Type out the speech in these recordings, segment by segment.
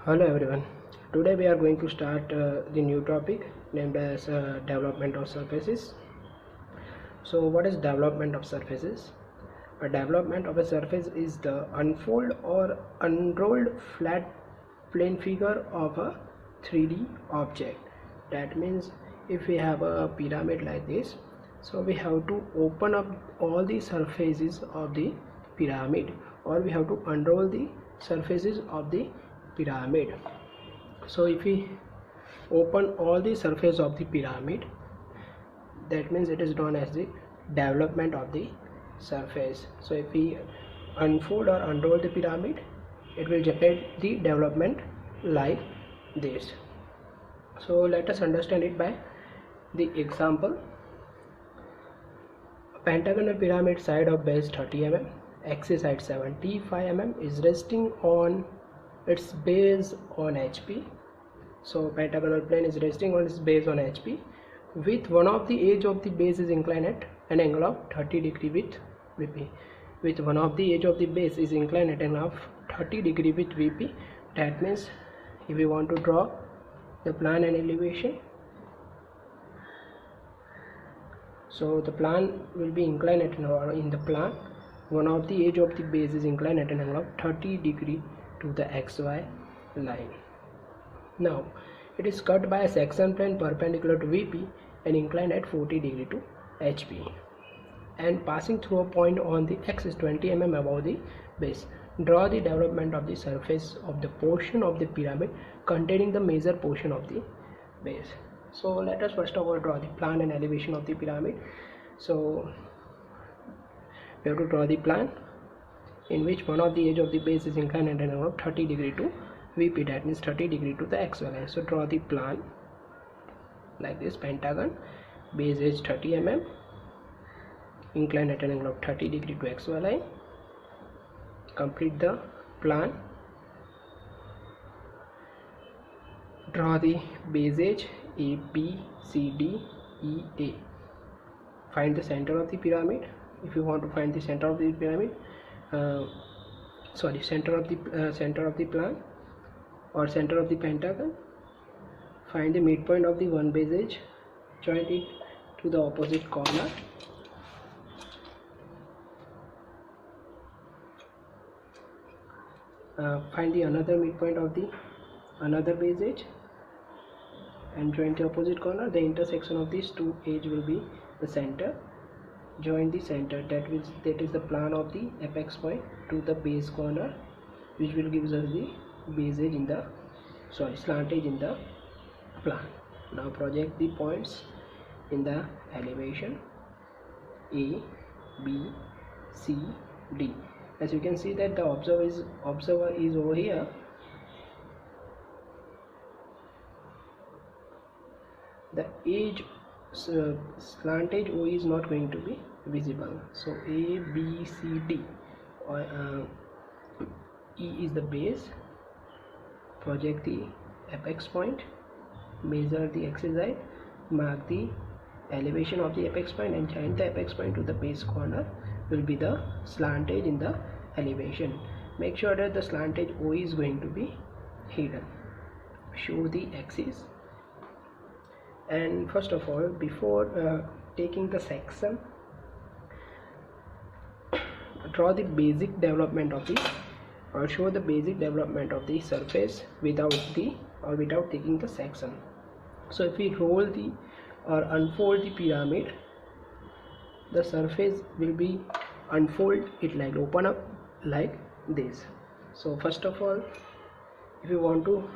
Hello everyone. Today we are going to start the new topic named as development of surfaces. So what is development of surfaces? A development of a surface is the unfold or unrolled flat plane figure of a 3D object. That means if we have a pyramid like this, so we have to open up all the surfaces of the pyramid, or we have to unroll the surfaces of the pyramid. So if we open all the surface of the pyramid, that means it is known as the development of the surface. So if we unfold or unroll the pyramid, it will generate the development like this. So let us understand it by the example. A pentagonal pyramid side of base 30 mm, axis side 75 mm is resting on its base on HP. So pentagonal plane is resting on its base on HP, with one of the edge of the base is inclined at an angle of 30 degree with VP. With one of the edge of the base is inclined at an angle of 30 degree with VP. That means if we want to draw the plan and elevation, so the plan will be inclined at in the plan one of the edge of the base is inclined at an angle of 30 degree to the XY line. Now it is cut by a section plane perpendicular to VP and inclined at 40 degree to HP, and passing through a point on the axis 20 mm above the base. Draw the development of the surface of the portion of the pyramid containing the major portion of the base. So let us first of all draw the plan and elevation of the pyramid. So we have to draw the plan in which one of the edge of the base is inclined at an angle of 30 degree to VP, that means 30 degree to the XY line. So draw the plan like this: pentagon, base edge 30 mm, inclined at an angle of 30 degree to XY line. Complete the plan. Draw the base edge A, B, C, D, E, A. Find the center of the pyramid. If you want to find the center of the pyramid, center of the plan or center of the pentagon, find the midpoint of the one base edge, join it to the opposite corner. Find the another midpoint of the another base edge and join the opposite corner. The intersection of these two edge will be the center. Join the center, that is the plan of the apex point to the base corner, which will give us the base edge in the slant edge in the plan. Now project the points in the elevation A, B, C, D. As you can see that the observer is over here. The edge slant edge O is not going to be visible. So A, B, C, D, or E is the base. Project the apex point, measure the axis height, mark the elevation of the apex point, and join the apex point to the base corner will be the slant edge in the elevation. Make sure that the slant edge O is going to be hidden. Show the axis. And first of all, before taking the section, draw the basic development of the, or show the basic development of the surface without taking the section. So if we roll the or unfold the pyramid, the surface will be unfold it like open up like this. So first of all, if you want to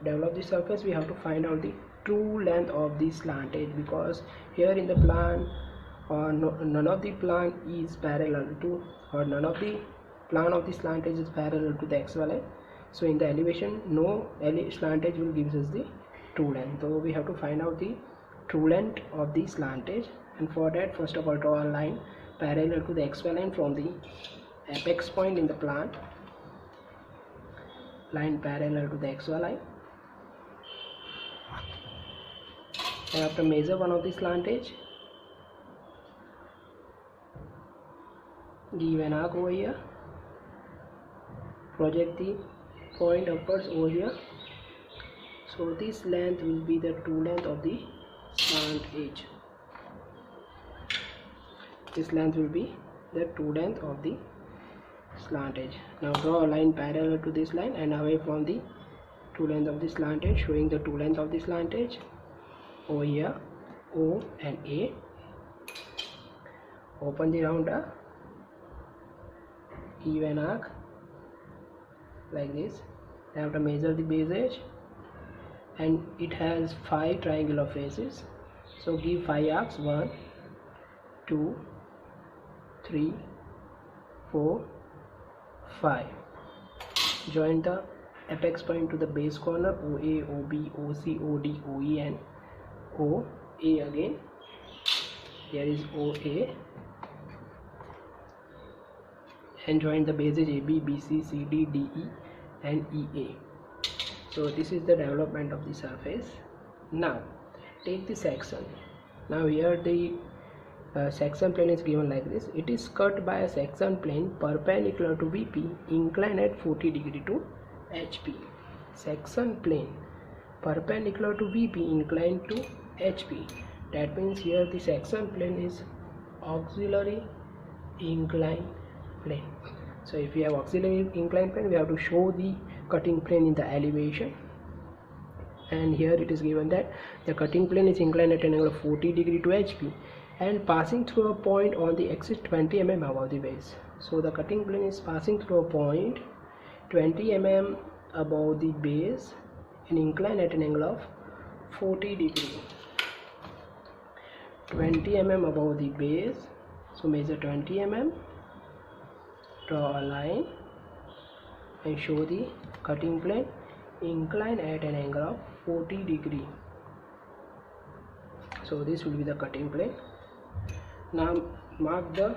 develop the surface, we have to find out the true length of the slant edge, because here in the plan none of the plan is parallel to, or none of the plan of the slant edge is parallel to the XY line. So in the elevation, no slant edge will give us the true length. So we have to find out the true length of the slant edge, and for that, first of all, draw a line parallel to the XY line from the apex point in the plan. Line parallel to the XY line. And after measure one of the slant edge, give an arc over here, project the point upwards over here So this length will be the true length of the slant edge. This length will be the true length of the slant edge. Now draw a line parallel to this line and away from the true length of the slant edge, showing the true length of the slant edge. Over here, O and A. Open the rounder, even arc like this. I have to measure the base edge, and it has 5 triangular faces. So give 5 arcs: 1, 2, 3, 4, 5. Join the apex point to the base corner OA, OB, OC, OD, OE and OA again. Here is OA, and join the base edge AB, BC, CD, DE and EA. So this is the development of the surface. Now take the section. Now here the section plane is given like this. It is cut by a section plane perpendicular to VP, inclined at 40 degree to HP. Section plane perpendicular to VP, inclined to HP. That means here the section plane is auxiliary inclined plane. So if we have auxiliary inclined plane, we have to show the cutting plane in the elevation. And here it is given that the cutting plane is inclined at an angle of 40 degree to HP and passing through a point on the axis 20 mm above the base. So the cutting plane is passing through a point 20 mm above the base and inclined at an angle of 40 degree. 20 mm above the base. So measure 20 mm, draw a line and show the cutting plane inclined at an angle of 40 degree. So this will be the cutting plane. Now mark the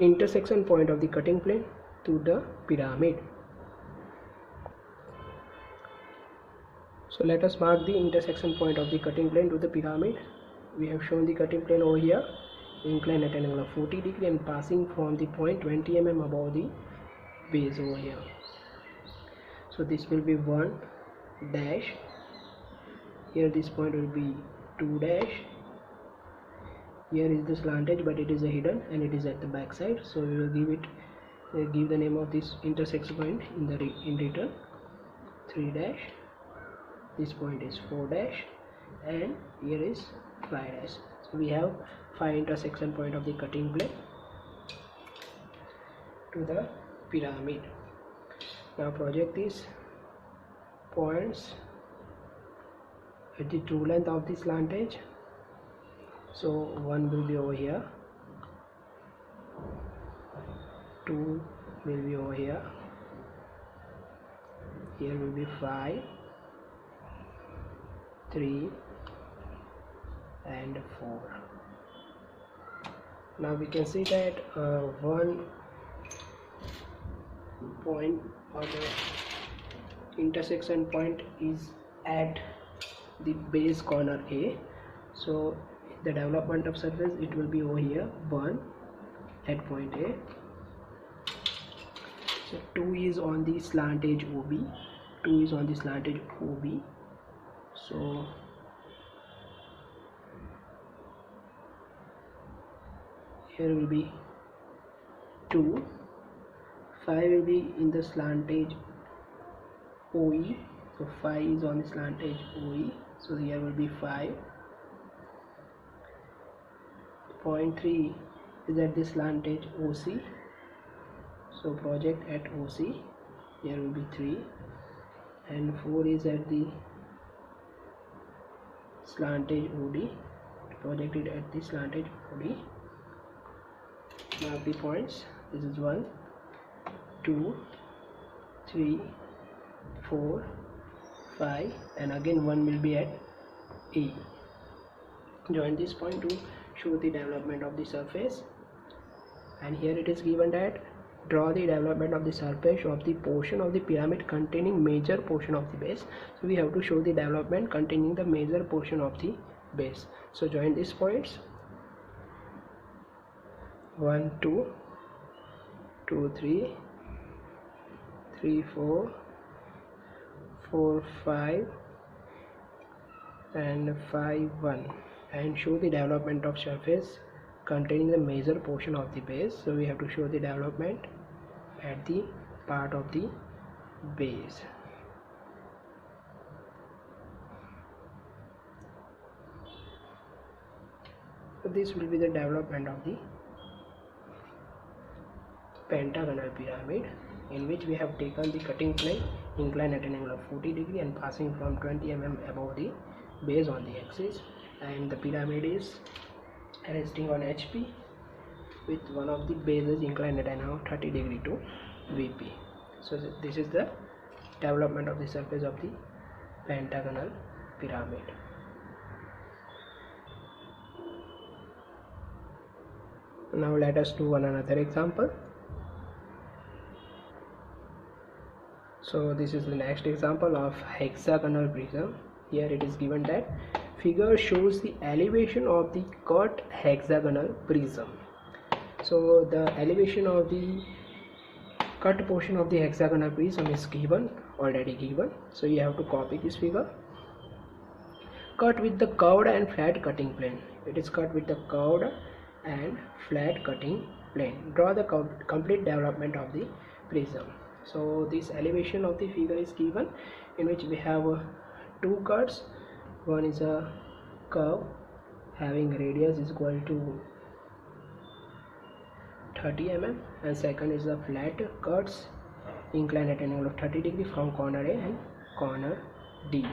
intersection point of the cutting plane to the pyramid. So let us mark the intersection point of the cutting plane to the pyramid. We have shown the cutting plane over here, inclined at an angle of 40 degree and passing from the point 20 mm above the base over here. So this will be 1 dash. Here this point will be 2 dash. Here is the slant edge, but it is a hidden and it is at the back side. So we will give the name of this intersection point in return. 3 dash. This point is 4 dash, and here is 5 dash. So we have 5 intersection point of the cutting plane to the pyramid. Now project these points at the true length of the slant edge. So 1 will be over here, 2 will be over here, here will be 5, 3 and 4. Now we can see that one point or the intersection point is at the base corner A. So the development of surface, it will be over here, 1 at point A. So 2 is on the slant edge OB, 2 is on the slant edge OB. So here will be 2, 5 will be in the slant edge OE. So 5 is on the slant edge OE. So here will be 5. Point 3 is at the slant edge OC. So project at OC. Here will be 3. And 4 is at the slant edge OD. Project it at the slant edge OD. Mark the points. This is 1, 2, 3, 4, 5, and again 1 will be at A. Join this point to show the development of the surface. And here it is given that draw the development of the surface of the portion of the pyramid containing major portion of the base. So we have to show the development containing the major portion of the base. So join these points, 1, 2, 2, 3, 3, 4, 4 5 and 5 1, and show the development of surface containing the major portion of the base. So we have to show the development at the part of the base. So this will be the development of the pentagonal pyramid, in which we have taken the cutting plane inclined at an angle of 40 degree and passing from 20 mm above the base on the axis, and the pyramid is resting on HP with one of the bases inclined at an angle of 30 degree to VP. So this is the development of the surface of the pentagonal pyramid. Now let us do another example. So this is the next example of hexagonal prism. Here it is given that figure shows the elevation of the cut hexagonal prism. So the elevation of the cut portion of the hexagonal prism is already given. So you have to copy this figure. Cut with the curved and flat cutting plane. It is cut with the curved and flat cutting plane. Draw the complete development of the prism. So this elevation of the figure is given, in which we have two cuts. One is a curve having radius is equal to 30 mm, and second is the flat cuts inclined at an angle of 30 degree from corner A and corner D,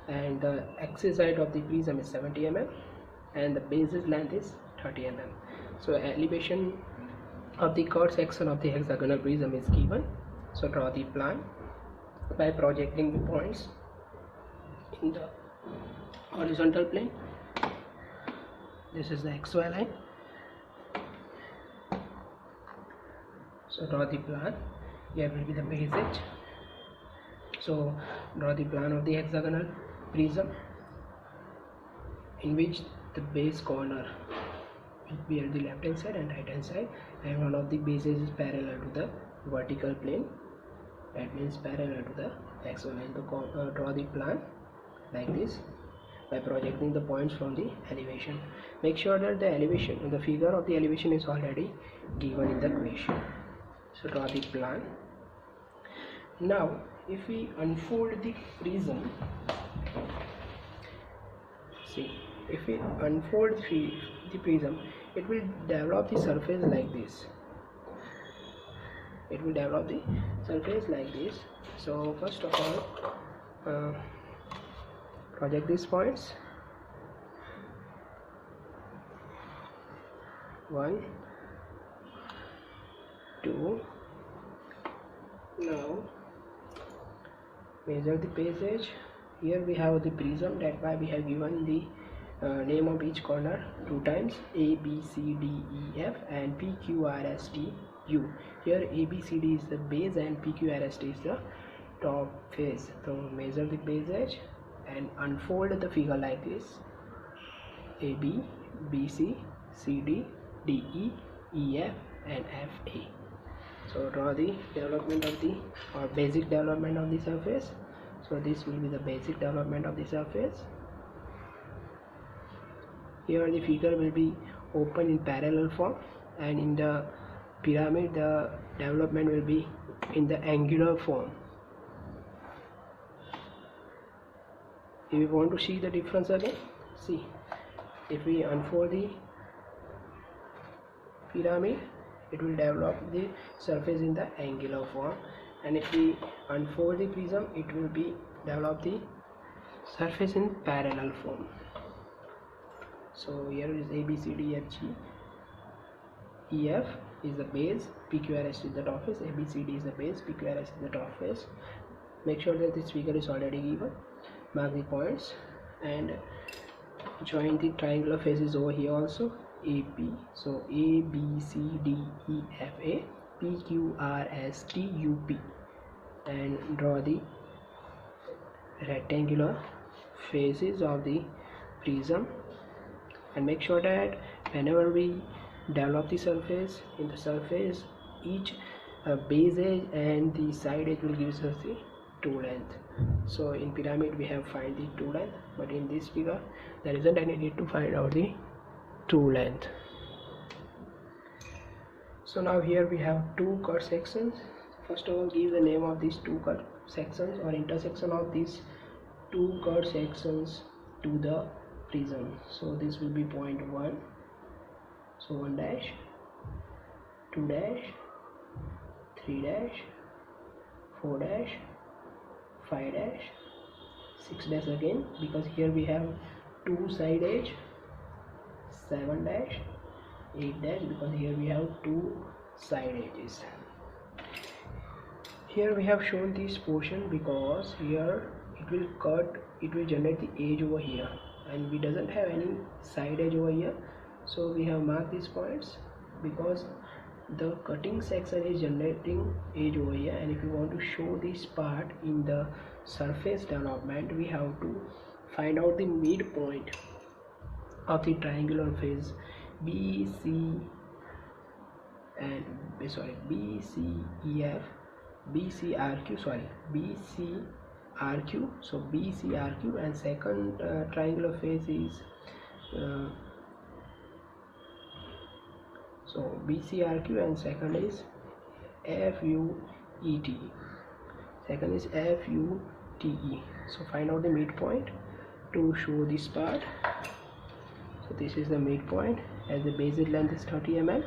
and the axis height of the prism is 70 mm and the base's length is 30 mm. So elevation of the cut section of the hexagonal prism is given. So draw the plan by projecting the points in the horizontal plane. This is the XY line. So draw the plan. Here will be the base edge. So draw the plan of the hexagonal prism, in which the base corner will be at the left hand side and right hand side, and one of the bases is parallel to the vertical plane, that means parallel to the XY line. To draw the plan like this by projecting the points from the elevation. Make sure that the figure of the elevation is already given in the question. So draw the plan. Now if we unfold the prism, see, if we unfold the prism, it will develop the surface like this. It will develop the surface like this. So first of all, project these points. 1, 2. Now measure the base edge. Here we have the prism, that's why we have given the name of each corner 2 times: A, B, C, D, E, F and P, Q, R, S, T, U. Here A, B, C, D is the base and P, Q, R, S, T is the top face. So measure the base edge and unfold the figure like this: A, B, B, C, C, D, D, E, E, F and F, A. So draw the development of the basic development of the surface. So this will be the basic development of the surface. Here the figure will be open in parallel form, and in the pyramid the development will be in the angular form. If you want to see the difference again, see, if we unfold the pyramid, it will develop the surface in the angular form, and if we unfold the prism, it will be develop the surface in parallel form. So here is A, B, C, D, F, G, E, F is the base, P, Q, R, S is the top face, A, B, C, D is the base, P, Q, R, S is the top face. Make sure that this figure is already given. Mark the points and join the triangular faces over here also. AP, so A, B, C, D, E, F, A, P, Q, R, S, T, U, P, and draw the rectangular faces of the prism, and make sure that whenever we develop the surface, in the surface each base edge and the side edge will give us the two length. So in pyramid we have find the two length, but in this figure there isn't any need to find out the two length. So now here we have two cut sections. First of all, give the name of these two cut sections or intersection of these two cut sections to the prism. So this will be point 1. So 1 dash, 2 dash, 3 dash, 4 dash, 5 dash, 6 dash again, because here we have two side edge, 7 dash, 8 dash, because here we have two side edges. Here we have shown this portion because here it will cut, it will generate the edge over here, and we doesn't have any side edge over here. So we have marked these points because the cutting section is generating edge over here, and if you want to show this part in the surface development, we have to find out the midpoint of the triangular face BCEF. So BCRQ, and second triangular face is so BCRQ, and second is FUET. Second is FUTE. So find out the midpoint to show this part. So this is the midpoint, as the basic length is 30 mm.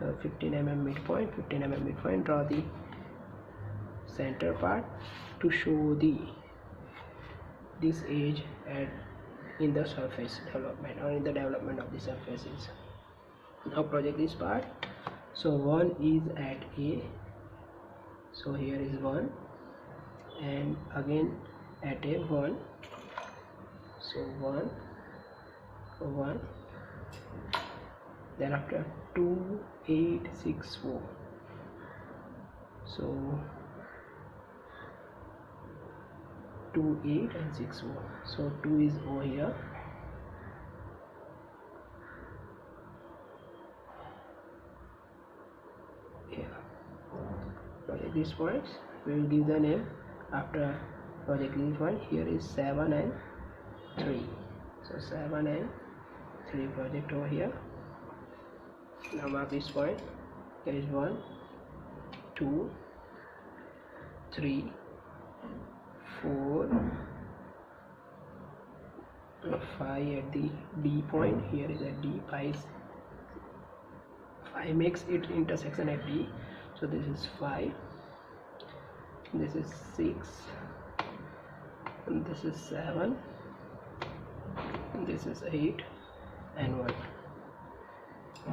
So 15 mm midpoint, 15 mm midpoint. Draw the center part to show this edge in the surface development or in the development of the surfaces. Now project this part. So 1 is at A, so here is 1, and again at A 1, so 1, 1, then after 2, 8, 6, 4, so 2, 8 and 6, 4, so 2 is over here. Project these points, we will give the name after projecting this one. Here is 7 and 3, so 7 and 3 project over here. Now mark this point. There is 1, 2, 3, 4, 5 at the D point. Here is a D, 5 makes it intersection at D. So this is 5, this is 6, and this is 7, and this is 8 and 1.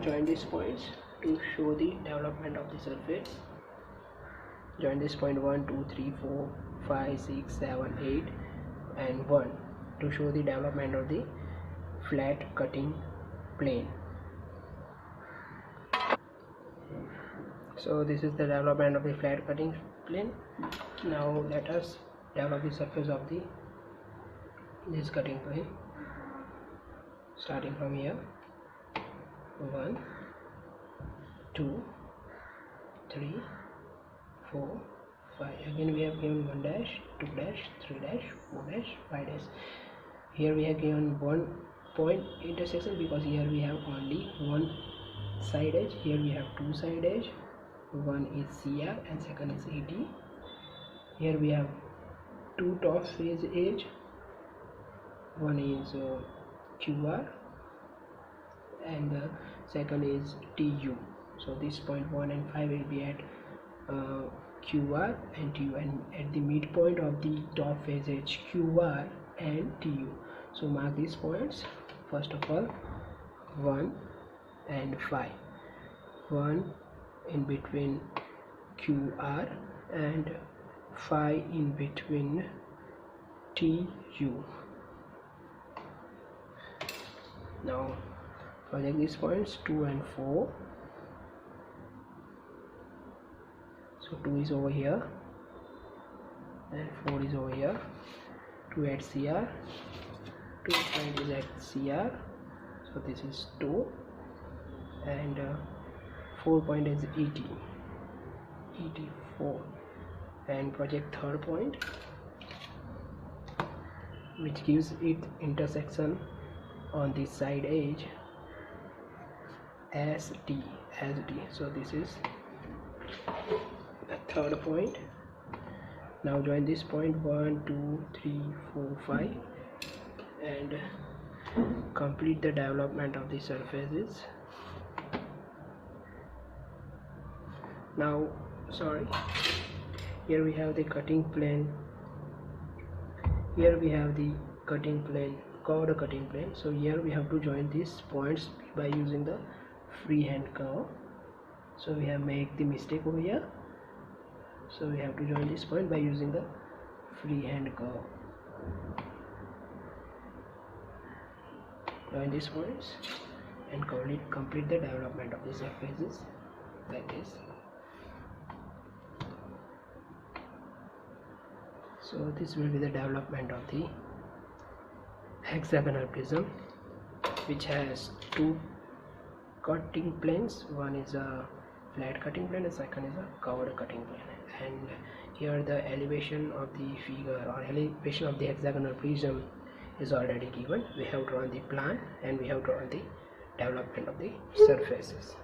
Join these points to show the development of the surface. Join this point 1, 2, 3, 4, 5, 6, 7, 8 and 1 to show the development of the flat cutting plane. So this is the development of the flat cutting plane. Now let us develop the surface of this cutting plane, starting from here. 1, 2, 3, 4, 5. Again we have given 1 dash, 2 dash, 3 dash, 4 dash, 5 dash. Here we have given 1 point intersection because here we have only one side edge. Here we have two side edge. One is CR and second is ET. Here we have two top face edge. One is QR and the second is TU. So this point 1 and 5 will be at QR and TU, and at the midpoint of the top face edge QR and TU. So mark these points. First of all, 1 and 5. 1 in between QR and 5 in between TU. Now project these points 2 and 4. So 2 is over here and 4 is over here. 2 at CR, 2 point is at CR, so this is 2, and 4 point is ET, 4, and project third point, which gives it intersection on the side edge as D. So this is the third point. Now join this point 1 2 3 4 5 and complete the development of the surfaces. Now here we have the cutting plane, here we have the cutting plane, curved cutting plane. So here we have to join these points by using the freehand curve. So we have made the mistake over here. So we have to join this point by using the freehand curve. Join these points and complete the development of the surfaces like this. So this will be the development of the hexagonal prism, which has two cutting planes. One is a flat cutting plane, the second is a curved cutting plane. And here the elevation of the figure or elevation of the hexagonal prism is already given. We have drawn the plan and we have drawn the development of the surfaces.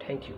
Thank you.